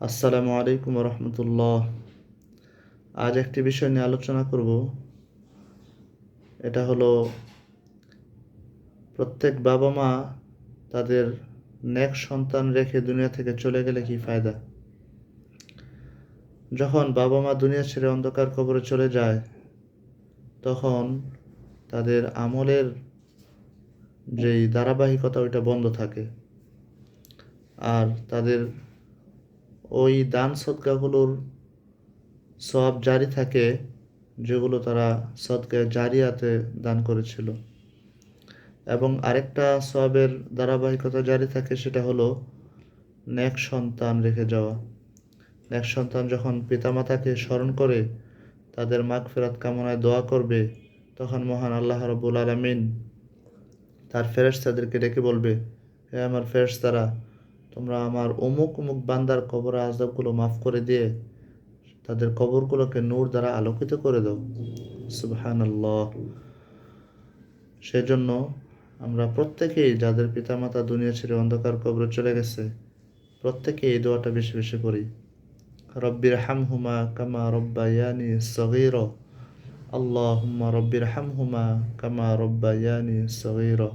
আসসালামু আলাইকুম রহমতুল্লাহ। আজ একটি বিষয় নিয়ে আলোচনা করব। এটা হলো প্রত্যেক বাবা মা তাদের নেক সন্তান রেখে দুনিয়া থেকে চলে গেলে কি ফায়দা। যখন বাবা মা দুনিয়া ছেড়ে অন্ধকার কবরে চলে যায়, তখন তাদের আমলের যেই ধারাবাহিকতা ওইটা বন্ধ থাকে, আর তাদের ওই দান সদকাগুলোর সওয়াব জারি থাকে, যেগুলো তারা সদকায়ে জারিয়াতে দান করেছিল। এবং আরেকটা সওয়াবের ধারাবাহিকতা জারি থাকে, সেটা হলো নেক সন্তান রেখে যাওয়া। নেক সন্তান যখন পিতামাতাকে স্মরণ করে তাদের মাগফিরাত কামনায় দোয়া করবে, তখন মহান আল্লাহ রাব্বুল আলামিন তার ফেরেশতাদেরকে ডেকে বলবে, হে আমার ফেরেশতারা, তোমরা আমার অমুক অমুক বান্দার কবর আযাবগুলো মাফ করে দিয়ে তাদের কবরগুলোকে নূর দ্বারা আলোকিত করে দাও। সুবহানাল্লাহ। সেজন্য আমরা প্রত্যেকেই, যাদের পিতামাতা দুনিয়া ছেড়ে অন্ধকার কবরে চলে গেছে, প্রত্যেকেই এই দোয়াটা বেশি বেশি করি। রব্বির হামহুমা কামা রব্বায়ানি সগীরা। আল্লাহুম্মা রব্বির হামহুমা কামা রব্বায়ানি সগীরা।